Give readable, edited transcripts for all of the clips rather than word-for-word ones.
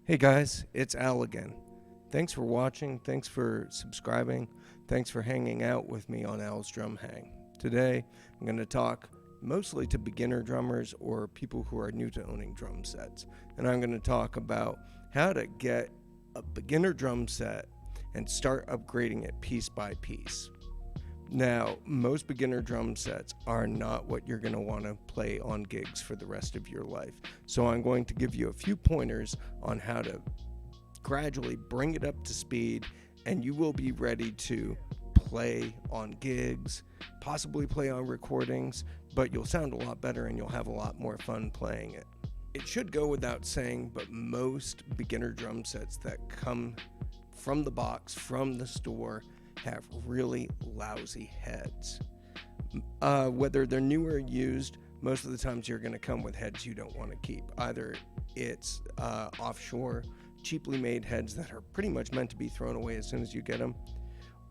Hey guys, it's Al again. Thanks for watching, thanks for subscribing, thanks for hanging out with me on Al's Drum Hang. Today, I'm going to talk mostly to beginner drummers or people who are new to owning drum sets. And I'm going to talk about how to get a beginner drum set and start upgrading it piece by piece. Now, most beginner drum sets are not what you're going to want to play on gigs for the rest of your life. So I'm going to give you a few pointers on how to gradually bring it up to speed, and you will be ready to play on gigs, possibly play on recordings, but you'll sound a lot better and you'll have a lot more fun playing it. It should go without saying, but most beginner drum sets that come from the box, from the store, have really lousy heads. Whether they're new or used, most of the times you're going to come with heads you don't want to keep. Either it's offshore, cheaply made heads that are pretty much meant to be thrown away as soon as you get them,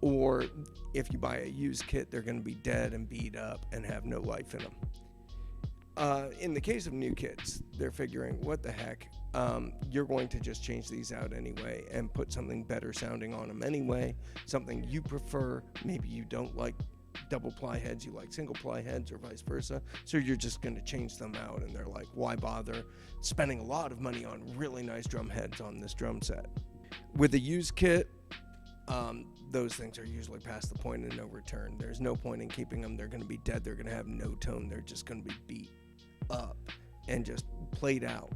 or if you buy a used kit, they're going to be dead and beat up and have no life in them. In the case of new kits, they're figuring, what the heck, you're going to just change these out anyway and put something better sounding on them anyway, something you prefer. Maybe you don't like double ply heads, you like single ply heads, or vice versa, so you're just going to change them out, and they're like, why bother spending a lot of money on really nice drum heads on this drum set? With a used kit, those things are usually past the point of no return. There's no point in keeping them. They're going to be dead, they're going to have no tone, they're just going to be beat up and just played out.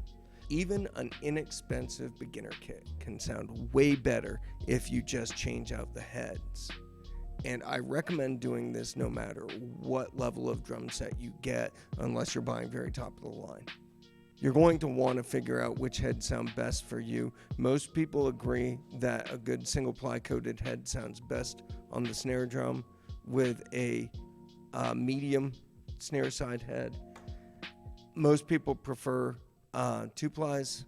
Even an inexpensive beginner kit can sound way better if you just change out the heads. And I recommend doing this no matter what level of drum set you get, unless you're buying very top of the line. You're going to want to figure out which heads sound best for you. Most people agree that a good single ply coated head sounds best on the snare drum with a medium snare side head. Most people prefer 2-plies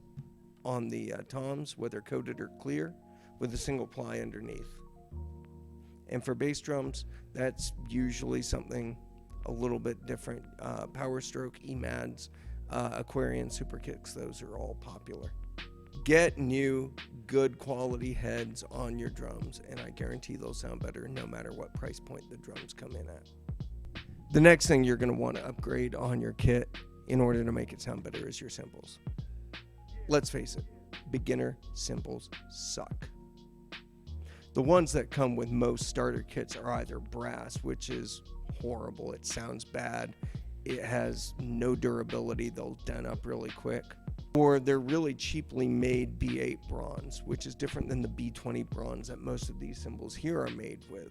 on the toms, whether coated or clear, with a single ply underneath. And for bass drums, that's usually something a little bit different. Power Stroke, EMADs, Aquarian Super Kicks, those are all popular. Get new, good quality heads on your drums, and I guarantee they'll sound better no matter what price point the drums come in at. The next thing you're going to want to upgrade on your kit in order to make it sound better is your cymbals. Let's face it, beginner cymbals suck. The ones that come with most starter kits are either brass, which is horrible, it sounds bad, it has no durability, they'll dent up really quick, or they're really cheaply made B8 bronze, which is different than the B20 bronze that most of these cymbals here are made with.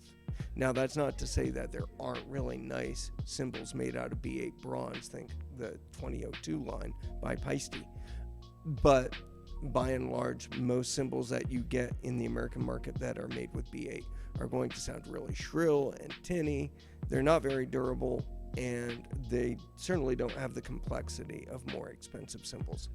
Now, that's not to say that there aren't really nice cymbals made out of B8 bronze, think the 2002 line by Peisty, but by and large, most cymbals that you get in the American market that are made with B8 are going to sound really shrill and tinny. They're not very durable, and they certainly don't have the complexity of more expensive cymbals.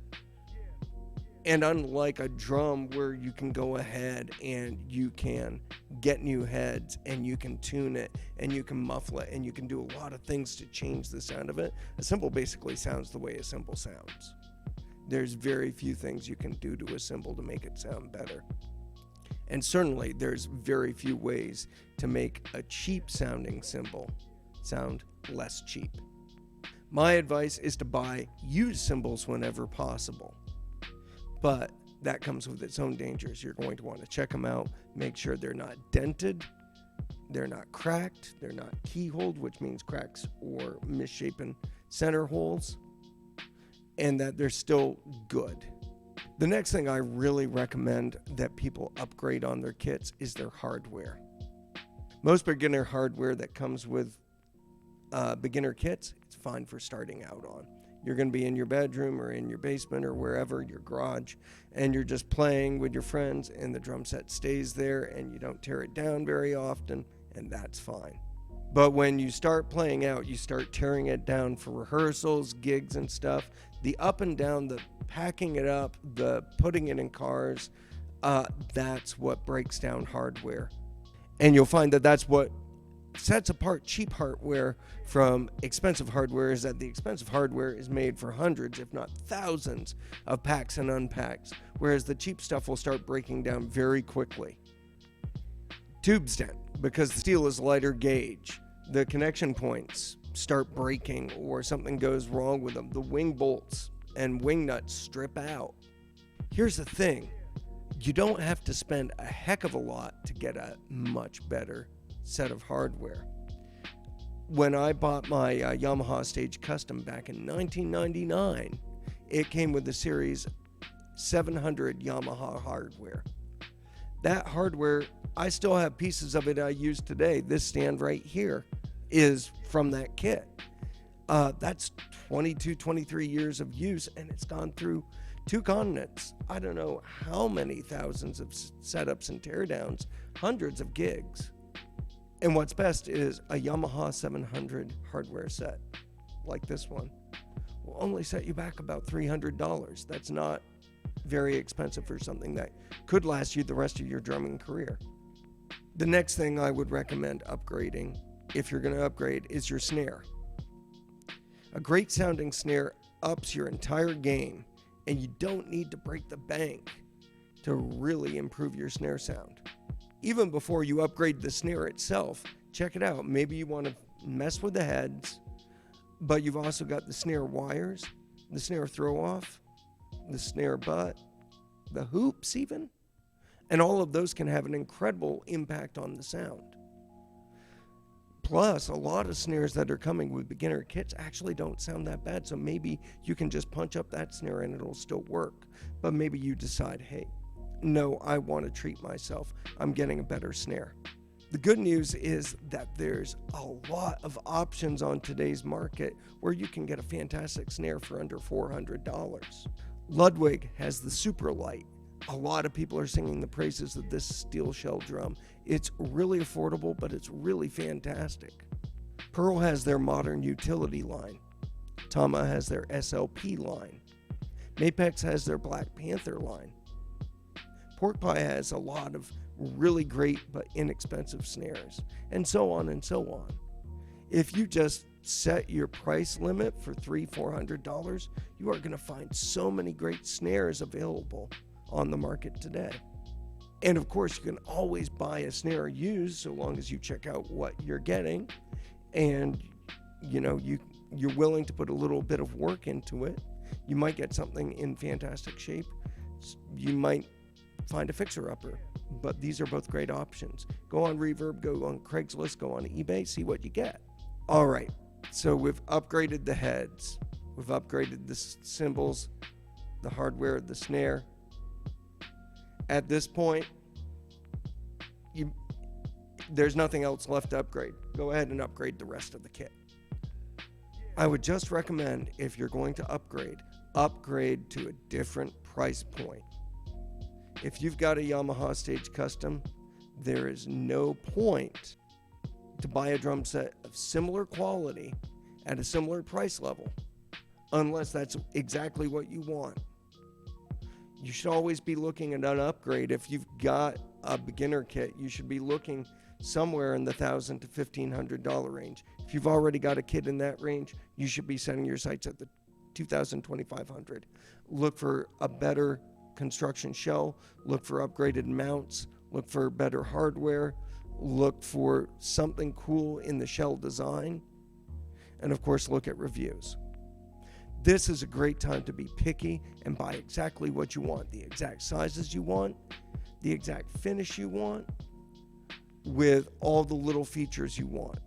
And unlike a drum where you can go ahead and you can get new heads and you can tune it and you can muffle it and you can do a lot of things to change the sound of it, a cymbal basically sounds the way a cymbal sounds. There's very few things you can do to a cymbal to make it sound better. And certainly there's very few ways to make a cheap sounding cymbal sound less cheap. My advice is to buy used cymbals whenever possible. But that comes with its own dangers. You're going to want to check them out, make sure they're not dented, they're not cracked, they're not keyholed, which means cracks or misshapen center holes, and that they're still good. The next thing I really recommend that people upgrade on their kits is their hardware. Most beginner hardware that comes with beginner kits, it's fine for starting out on. You're going to be in your bedroom or in your basement or wherever, your garage, and you're just playing with your friends, and the drum set stays there and you don't tear it down very often, and that's fine. But when you start playing out, you start tearing it down for rehearsals, gigs and stuff, the up and down, the packing it up, the putting it in cars, that's what breaks down hardware. And you'll find that that's what sets apart cheap hardware from expensive hardware, is that the expensive hardware is made for hundreds, if not thousands, of packs and unpacks, whereas the cheap stuff will start breaking down very quickly. Tube stent, because the steel is lighter gauge, the connection points start breaking or something goes wrong with them. The wing bolts and wing nuts strip out. Here's the thing, you don't have to spend a heck of a lot to get a much better set of hardware. When I bought my Yamaha Stage Custom back in 1999, it came with the Series 700 Yamaha hardware. That hardware, I still have pieces of it I use today. This stand right here is from that kit. That's 22, 23 years of use, and it's gone through 2 continents. I don't know how many thousands of setups and teardowns, hundreds of gigs. And what's best is a Yamaha 700 hardware set, like this one, will only set you back about $300. That's not very expensive for something that could last you the rest of your drumming career. The next thing I would recommend upgrading, if you're going to upgrade, is your snare. A great sounding snare ups your entire game, and you don't need to break the bank to really improve your snare sound. Even before you upgrade the snare itself, check it out. Maybe you want to mess with the heads, but you've also got the snare wires, the snare throw off, the snare butt, the hoops even, and all of those can have an incredible impact on the sound. Plus, a lot of snares that are coming with beginner kits actually don't sound that bad, so maybe you can just punch up that snare and it'll still work. But maybe you decide, hey, no, I want to treat myself. I'm getting a better snare. The good news is that there's a lot of options on today's market where you can get a fantastic snare for under $400. Ludwig has the Super Light. A lot of people are singing the praises of this steel shell drum. It's really affordable, but it's really fantastic. Pearl has their modern utility line. Tama has their SLP line. Mapex has their Black Panther line. Pork Pie has a lot of really great but inexpensive snares, and so on and so on. If you just set your price limit for $300-400, you are going to find so many great snares available on the market today. And of course, you can always buy a snare used so long as you check out what you're getting, and you're willing to put a little bit of work into it. You might get something in fantastic shape. You might find a fixer-upper, but these are both great options. Go on Reverb, go on Craigslist, go on eBay, see what you get. All right, so we've upgraded the heads, we've upgraded the cymbals, the hardware, the snare. At this point, there's nothing else left to upgrade. Go ahead and upgrade the rest of the kit. I would just recommend, if you're going to upgrade to a different price point. If you've got a Yamaha Stage Custom, there is no point to buy a drum set of similar quality at a similar price level, unless that's exactly what you want. You should always be looking at an upgrade. If you've got a beginner kit, you should be looking somewhere in the $1,000 to $1,500 range. If you've already got a kit in that range, you should be setting your sights at the $2,000, $2,500. Look for a better construction shell, look for upgraded mounts, look for better hardware, look for something cool in the shell design, and of course look at reviews. This is a great time to be picky and buy exactly what you want, the exact sizes you want, the exact finish you want, with all the little features you want.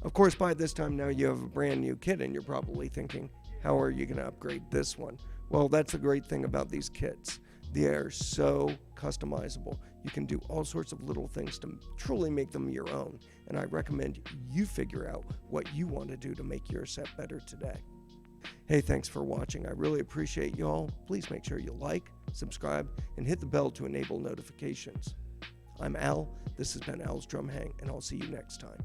Of course, by this time now you have a brand new kit and you're probably thinking, how are you going to upgrade this one? Well, that's the great thing about these kits. They are so customizable. You can do all sorts of little things to truly make them your own. And I recommend you figure out what you want to do to make your set better today. Hey, thanks for watching. I really appreciate you all. Please make sure you like, subscribe, and hit the bell to enable notifications. I'm Al. This has been Al's Drum Hang, and I'll see you next time.